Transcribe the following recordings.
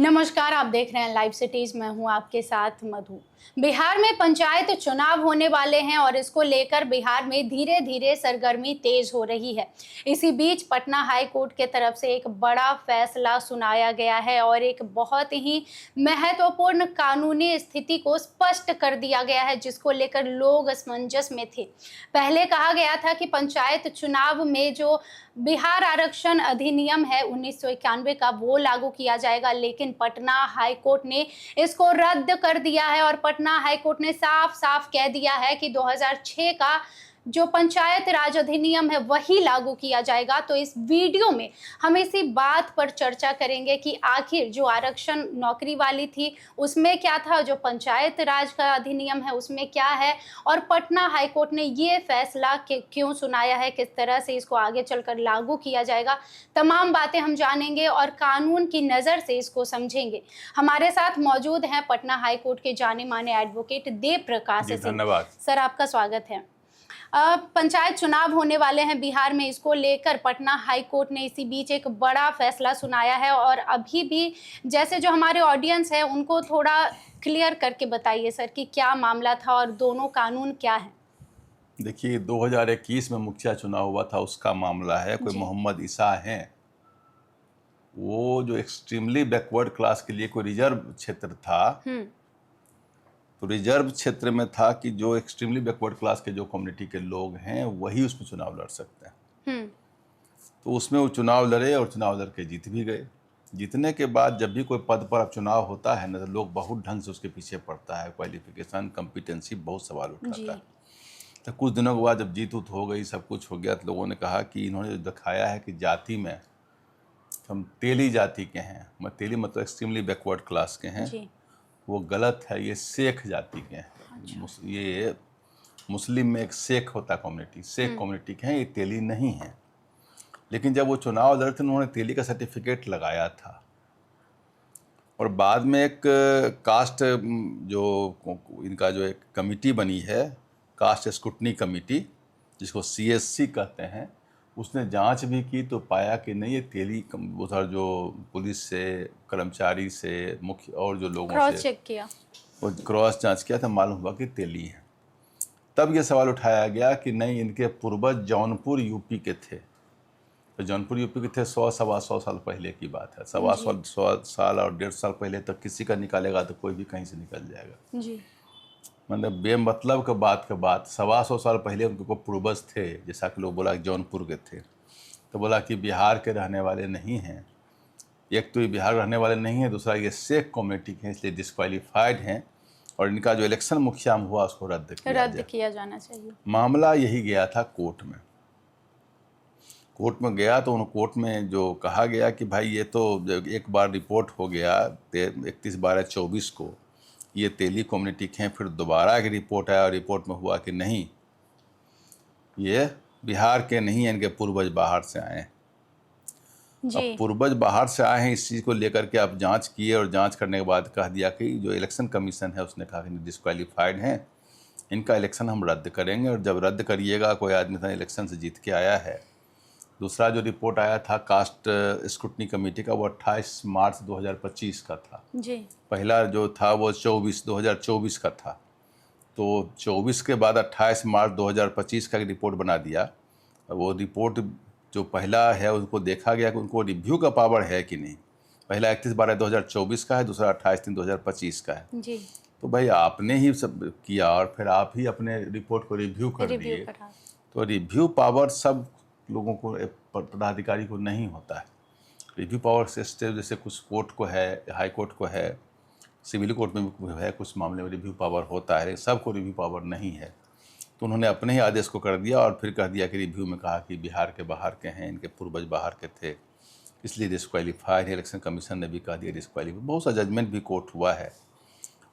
नमस्कार, आप देख रहे हैं लाइव सिटीज। मैं हूं आपके साथ मधु। बिहार में पंचायत चुनाव होने वाले हैं और इसको लेकर बिहार में धीरे धीरे सरगर्मी तेज हो रही है। इसी बीच पटना हाई कोर्ट के तरफ से एक बड़ा फैसला सुनाया गया है और एक बहुत ही महत्वपूर्ण कानूनी स्थिति को स्पष्ट कर दिया गया है, जिसको लेकर लोग असमंजस में थे। पहले कहा गया था कि पंचायत चुनाव में जो बिहार आरक्षण अधिनियम है 1991 का, वो लागू किया जाएगा, लेकिन पटना हाई कोर्ट ने इसको रद्द कर दिया है और पटना हाई कोर्ट ने साफ साफ कह दिया है कि 2006 का जो पंचायत राज अधिनियम है वही लागू किया जाएगा। तो इस वीडियो में हम इसी बात पर चर्चा करेंगे कि आखिर जो आरक्षण नौकरी वाली थी उसमें क्या था, जो पंचायत राज का अधिनियम है उसमें क्या है, और पटना हाई कोर्ट ने ये फैसला क्यों सुनाया है, किस तरह से इसको आगे चलकर लागू किया जाएगा। तमाम बातें हम जानेंगे और कानून की नज़र से इसको समझेंगे। हमारे साथ मौजूद हैं पटना हाई कोर्ट के जाने माने एडवोकेट देव प्रकाश सिंह। धन्यवाद सर, आपका स्वागत है। पंचायत चुनाव होने वाले हैं बिहार में, इसको लेकर पटना हाई कोर्ट ने इसी बीच एक बड़ा फैसला सुनाया है और अभी भी जैसे जो हमारे ऑडियंस है उनको थोड़ा क्लियर करके बताइए सर कि क्या मामला था और दोनों कानून क्या है। देखिए, 2021 में मुखिया चुनाव हुआ था, उसका मामला है। कोई मोहम्मद ईसा हैं, वो जो एक्सट्रीमली बैकवर्ड क्लास के लिए कोई रिजर्व क्षेत्र था, तो रिजर्व क्षेत्र में था कि जो एक्सट्रीमली बैकवर्ड क्लास के जो कम्युनिटी के लोग हैं वही उसमें चुनाव लड़ सकते हैं। तो उसमें वो चुनाव लड़े और चुनाव लड़ के जीत भी गए। जीतने के बाद जब भी कोई पद पर अब चुनाव होता है ना, तो लोग बहुत ढंग से उसके पीछे पड़ता है। क्वालिफिकेशन, कॉम्पिटेंसी, बहुत सवाल उठाता है। तो कुछ दिनों के बाद जब जीत उत हो गई, सब कुछ हो गया, तो लोगों ने कहा कि इन्होंने जो दिखाया है कि जाति में हम तेली जाति के हैं, तेली मतलब एक्सट्रीमली बैकवर्ड क्लास के हैं, वो गलत है। ये शेख जाति के हैं। ये मुस्लिम में एक शेख होता है कम्युनिटी, शेख कम्युनिटी के हैं, ये तेली नहीं है। लेकिन जब वो चुनाव लड़े थे, उन्होंने तेली का सर्टिफिकेट लगाया था और बाद में एक कास्ट जो इनका जो एक कमिटी बनी है, कास्ट स्क्रूटनी कमिटी, जिसको CSC कहते हैं, उसने जांच भी की तो पाया कि नहीं, ये तेली उधर जो पुलिस से, कर्मचारी से, मुख्य और जो लोगों क्रॉस से चेक किया, वो क्रॉस जांच किया था, मालूम हुआ कि तेली है। तब ये सवाल उठाया गया कि नहीं, इनके पूर्वज जौनपुर यूपी के थे। तो जौनपुर यूपी के थे, 100-125 साल पहले की बात है। 100 साल और 150 साल पहले तक किसी का निकालेगा तो कोई भी कहीं से निकल जाएगा जी। मतलब बेमतलब के बात 125 साल पहले उनको पूर्वज थे। जैसा कि लोग बोला कि जौनपुर के थे, तो बोला कि बिहार के रहने वाले नहीं हैं। एक तो ये बिहार रहने वाले नहीं है, दूसरा ये शेख कम्युनिटी के हैं, इसलिए डिस्क्वालीफाइड हैं और इनका जो इलेक्शन मुखिया हुआ उसको रद्द किया जाना चाहिए। मामला यही गया था कोर्ट में। कोर्ट में गया तो उन कोर्ट में जो कहा गया कि भाई ये तो एक बार रिपोर्ट हो गया 31/12/24 को, ये तेली कम्युनिटी के हैं। फिर दोबारा एक रिपोर्ट आया और रिपोर्ट में हुआ कि नहीं, ये बिहार के नहीं हैं, इनके पूर्वज बाहर से आए हैं। अब पूर्वज बाहर से आए हैं, इस चीज़ को लेकर के आप जांच किए और जांच करने के बाद कह दिया कि जो इलेक्शन कमीशन है उसने कहा कि डिस्क्वालीफाइड हैं, इनका इलेक्शन हम रद्द करेंगे। और जब रद्द करिएगा, कोई आदमी था इलेक्शन से जीत के आया है। दूसरा जो रिपोर्ट आया था कास्ट स्क्रूटनी कमेटी का, वो 28 मार्च 2025 का था जी। पहला जो था वो 2024 का था। तो 24 के बाद 28 मार्च 2025 का एक रिपोर्ट बना दिया। वो रिपोर्ट जो पहला है उसको देखा गया कि उनको रिव्यू का पावर है कि नहीं। पहला 31/12/2024 का है, दूसरा 28/3/2025 का है जी। तो भाई आपने ही सब किया और फिर आप ही अपने रिपोर्ट को रिव्यू कर दिए। तो रिव्यू पावर सब लोगों को, पदाधिकारी को नहीं होता है। रिव्यू पावर सिस्टम जैसे कुछ कोर्ट को है, हाई कोर्ट को है, सिविल कोर्ट में भी है, कुछ मामले में रिव्यू पावर होता है, सबको रिव्यू पावर नहीं है। तो उन्होंने अपने ही आदेश को कर दिया और फिर कह दिया कि रिव्यू में कहा कि बिहार के बाहर के हैं, इनके पूर्वज बाहर के थे, इसलिए डिस्क्वालीफाइड है। इलेक्शन कमीशन ने भी कह दिया डिस्क्वालीफाइड। बहुत सा जजमेंट भी कोर्ट हुआ है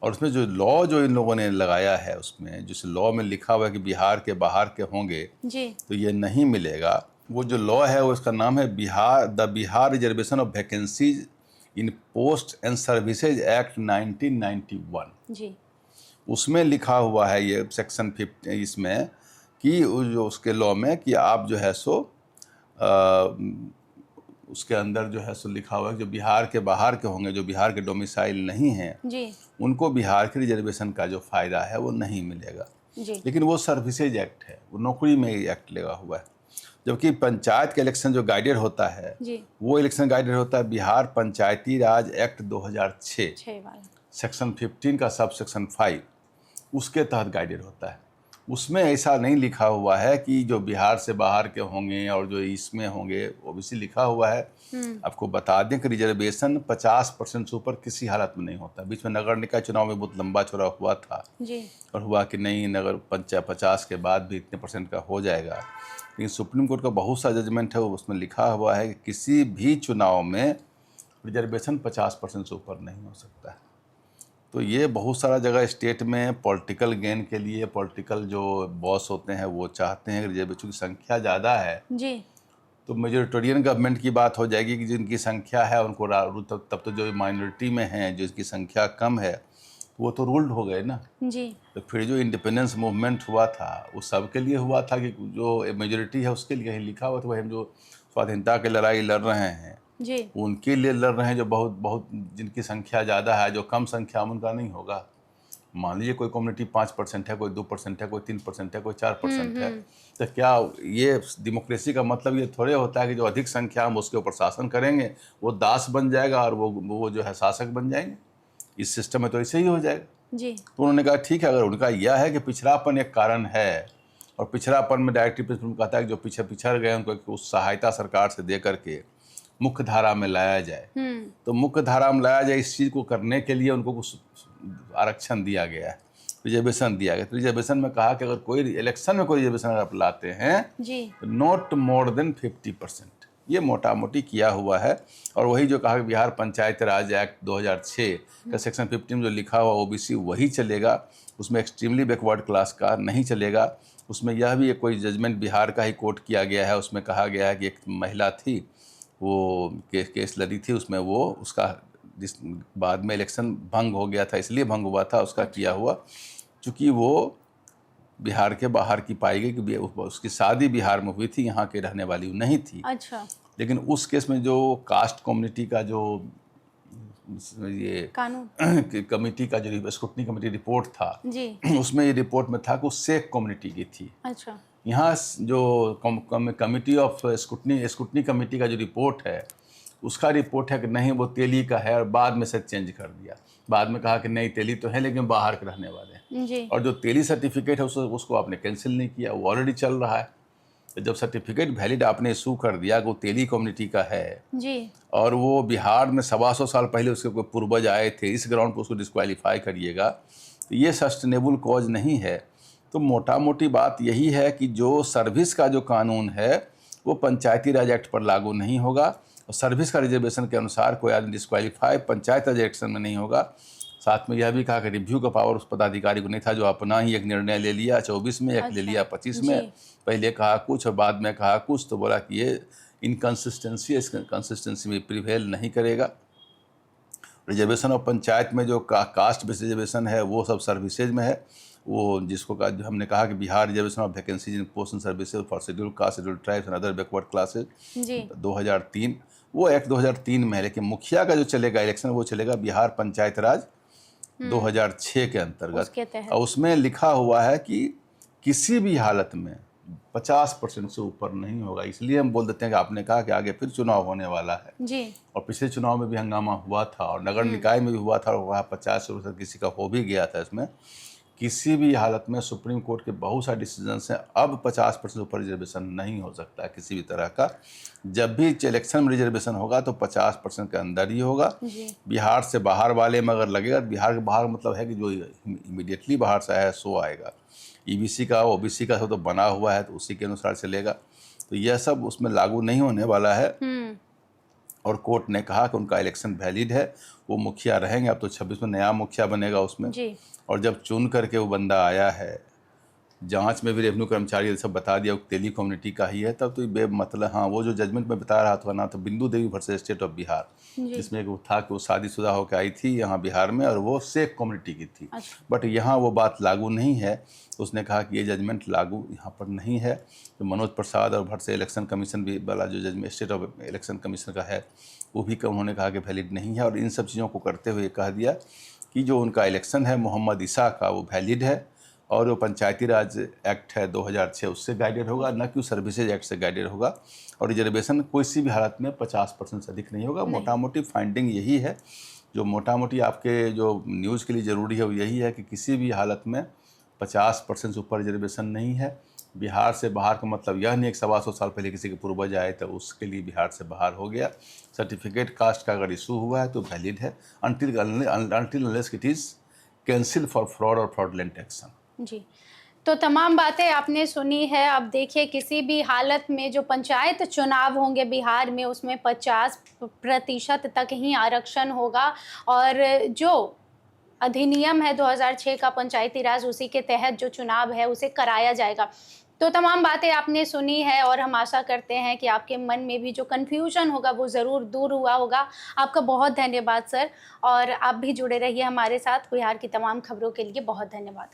और उसमें जो लॉ जो इन लोगों ने लगाया है, उसमें जिस लॉ में लिखा हुआ है कि बिहार के बाहर के होंगे जी, तो ये नहीं मिलेगा। वो जो लॉ है वो उसका नाम है Bihar reservation of vacancies in post and services act 1991 जी। उसमें लिखा हुआ है ये सेक्शन 50 इसमें कि जो उसके लॉ में कि आप जो है सो उसके अंदर जो है सो लिखा हुआ है जो बिहार के बाहर के होंगे, जो बिहार के डोमिसाइल नहीं हैं, जी उनको बिहार के रिजर्वेशन का जो फ़ायदा है वो नहीं मिलेगा। जी लेकिन वो सर्विसेज एक्ट है, वो नौकरी में ही एक्ट लगा हुआ है। जबकि पंचायत का इलेक्शन जो गाइडेड होता है, जी वो इलेक्शन गाइडेड होता है बिहार पंचायती राज एक्ट 2006 6 वाला। सेक्शन 15 का सब सेक्शन 5, उसके तहत गाइडेड होता है। उसमें ऐसा नहीं लिखा हुआ है कि जो बिहार से बाहर के होंगे और जो इसमें होंगे, ओबीसी लिखा हुआ है। आपको बता दें कि रिजर्वेशन 50% से ऊपर किसी हालत में नहीं होता। बीच में नगर निकाय चुनाव में बहुत लंबा चौड़ा हुआ था जी और हुआ कि नहीं, नगर 50 के बाद भी इतने % का हो जाएगा। लेकिन सुप्रीम कोर्ट का बहुत सा जजमेंट है, उसमें लिखा हुआ है कि किसी भी चुनाव में रिजर्वेशन 50% से ऊपर नहीं हो सकता है। तो ये बहुत सारा जगह स्टेट में पॉलिटिकल गेन के लिए पॉलिटिकल जो बॉस होते हैं वो चाहते हैं कि रिजर्वेशन की संख्या ज़्यादा है जी तो मेजोरिटेरियन गवर्नमेंट की बात हो जाएगी कि जिनकी संख्या है उनको तब तो जो माइनॉरिटी में हैं जिसकी संख्या कम है वो तो रूल्ड हो गए ना। जी तो फिर जो इंडिपेंडेंस मूवमेंट हुआ था वो सबके लिए हुआ था कि जो मेजोरिटी है उसके लिए ही लिखा हुआ था। वही हम जो स्वाधीनता की लड़ाई लड़ रहे हैं जी उनके लिए लड़ रहे हैं जो बहुत बहुत जिनकी संख्या ज़्यादा है। जो कम संख्या में उनका नहीं होगा। मान लीजिए कोई कम्युनिटी 5% है, कोई 2% है, कोई 3% है, कोई 4% है, तो क्या ये डेमोक्रेसी का मतलब ये थोड़े होता है कि जो अधिक संख्या हम उसके ऊपर शासन करेंगे वो दास बन जाएगा और वो जो है शासक बन जाएंगे। इस सिस्टम में तो ऐसे ही हो जाएगा। जी तो उन्होंने कहा ठीक है, अगर उनका यह है कि पिछड़ापन एक कारण है और पिछड़ापन में डायरेक्टिव प्रिंसिपल कहता है कि जो पीछे पिछड़ गए उनको उस सहायता सरकार से दे करके मुख्य धारा में लाया जाए। तो मुख्य धारा में लाया जाए, इस चीज़ को करने के लिए उनको कुछ आरक्षण दिया गया है, रिजर्वेशन दिया गया। तो रिजर्वेशन में कहा कि अगर कोई इलेक्शन में कोई रिजर्वेशन अगर आप लाते हैं जी नॉट मोर देन 50%, ये मोटा मोटी किया हुआ है। और वही जो कहा कि बिहार पंचायत राज एक्ट 2006 का सेक्शन 15 जो लिखा हुआ ओबीसी वही चलेगा, उसमें एक्सट्रीमली बैकवर्ड क्लास का नहीं चलेगा। उसमें यह भी एक कोई जजमेंट बिहार का ही कोर्ट किया गया है, उसमें कहा गया है कि एक महिला थी वो केस लड़ी थी, उसमें वो उसका जिस बाद में इलेक्शन भंग हो गया था, इसलिए भंग हुआ था उसका किया हुआ, चूँकि वो बिहार के बाहर की पाई गई कि उसकी शादी बिहार में हुई थी, यहाँ के रहने वाली नहीं थी। अच्छा लेकिन उस केस में जो कास्ट कम्युनिटी का जो ये कानून कमेटी का जो स्क्रूटनी कमेटी रिपोर्ट था जी उसमें ये रिपोर्ट में था कि वो शेख कम्युनिटी की थी। अच्छा यहाँ जो कमिटी ऑफ स्क्रूटनी कमेटी का जो रिपोर्ट है उसका रिपोर्ट है कि नहीं वो तेली का है, और बाद में से चेंज कर दिया। बाद में कहा कि नहीं तेली तो है लेकिन बाहर के रहने वाले हैं। जी और जो तेली सर्टिफिकेट है उसको आपने कैंसिल नहीं किया, वो ऑलरेडी चल रहा है। तो जब सर्टिफिकेट वैलिड आपने इशू कर दिया कि वो तेली कम्युनिटी का है जी और वो बिहार में 125 साल पहले उसके कोई पूर्वज आए थे, इस ग्राउंड पर उसको डिस्क्वालीफाई करिएगा, तो ये सस्टेनेबल कॉज नहीं है। तो मोटा मोटी बात यही है कि जो सर्विस का जो कानून है वो पंचायती राज एक्ट पर लागू नहीं होगा और सर्विस का रिजर्वेशन के अनुसार कोई आदमी डिस्क्वालीफाई पंचायत राज इलेक्शन में नहीं होगा। साथ में यह भी कहा कि रिव्यू का पावर उस पदाधिकारी को नहीं था जो अपना ही एक निर्णय ले लिया 24 में, एक ले लिया 25 में। पहले कहा कुछ और बाद में कहा कुछ, तो बोला कि ये इनकन्सिस्टेंसी, इस कंसिस्टेंसी में प्रिवेल नहीं करेगा। रिजर्वेशन और पंचायत में जो कास्ट बेस्ड रिजर्वेशन है वो सब सर्विसेज में है। वो जिसको हमने कहा कि Bihar reservation of vacancies in post and services for scheduled caste, scheduled tribes and other backward classes 2003, वो एक्ट 2003 में है। लेकिन मुखिया का जो चलेगा इलेक्शन वो चलेगा बिहार पंचायत राज 2006 के अंतर्गत। और उसमें लिखा हुआ है कि किसी भी हालत में 50% से ऊपर नहीं होगा। इसलिए हम बोल देते हैं कि आपने कहा कि आगे फिर चुनाव होने वाला है जी। और पिछले चुनाव में भी हंगामा हुआ था और नगर निकाय में भी हुआ था और वहाँ 50% किसी का हो भी गया था। इसमें किसी भी हालत में सुप्रीम कोर्ट के बहुत सारे डिसीजन हैं, अब 50% ऊपर रिजर्वेशन नहीं हो सकता है किसी भी तरह का। जब भी इलेक्शन में रिजर्वेशन होगा तो 50% के अंदर ही होगा। बिहार से बाहर वाले में अगर लगेगा, बिहार के बाहर मतलब है कि जो इमीडिएटली बाहर से आया सो आएगा। ईबीसी का ओबीसी का तो बना हुआ है तो उसी के अनुसार चलेगा। तो यह सब उसमें लागू नहीं होने वाला है। और कोर्ट ने कहा कि उनका इलेक्शन वैलिड है, वो मुखिया रहेंगे। अब तो 26 में नया मुखिया बनेगा उसमें। और जब चुन करके वो बंदा आया है जांच में भी रेवेन्यू कर्मचारी सब बता दिया तेली कम्युनिटी का ही है, तब तो बे मतलब हाँ वो जो जजमेंट में बता रहा था ना, तो बिंदु देवी वर्सेस स्टेट ऑफ बिहार, जिसमें वो था कि वो शादीशुदा होकर आई थी यहाँ बिहार में और वो शेख कम्युनिटी की थी। अच्छा। बट यहाँ वो बात लागू नहीं है। उसने कहा कि ये जजमेंट लागू यहाँ पर नहीं है। तो मनोज प्रसाद और भट्ट से इलेक्शन कमीशन भी वाला जो judgement state of election commission का है वो भी उन्होंने कहा कि वैलिड नहीं है। और इन सब चीज़ों को करते हुए कह दिया कि जो उनका इलेक्शन है मोहम्मद ईसा का वो वैलिड है और वो पंचायती राज एक्ट है 2006 उससे गाइडेड होगा, न कि सर्विसेज एक्ट से गाइडेड होगा। और रिजर्वेशन कोई सी भी हालत में 50% से अधिक नहीं होगा। मोटा मोटी फाइंडिंग यही है। जो मोटा मोटी आपके जो न्यूज़ के लिए ज़रूरी है वो यही है कि किसी भी हालत में 50% से ऊपर रिजर्वेशन नहीं है। बिहार से बाहर का मतलब यह नहीं, एक 125 साल पहले किसी के पूर्वज आए तो उसके लिए बिहार से बाहर हो गया। सर्टिफिकेट कास्ट का अगर इशू हुआ है तो वैलिड है until unless it is cancel for fraud और फ्रॉडलेंट एक्शन। जी, तो तमाम बातें आपने सुनी है। अब देखिए किसी भी हालत में जो पंचायत चुनाव होंगे बिहार में उसमें 50% तक ही आरक्षण होगा और जो अधिनियम है 2006 का पंचायती राज उसी के तहत जो चुनाव है उसे कराया जाएगा। तो तमाम बातें आपने सुनी है और हम आशा करते हैं कि आपके मन में भी जो कन्फ्यूजन होगा वो ज़रूर दूर हुआ होगा। आपका बहुत धन्यवाद सर, और आप भी जुड़े रहिए हमारे साथ। बिहार की तमाम खबरों के लिए बहुत धन्यवाद।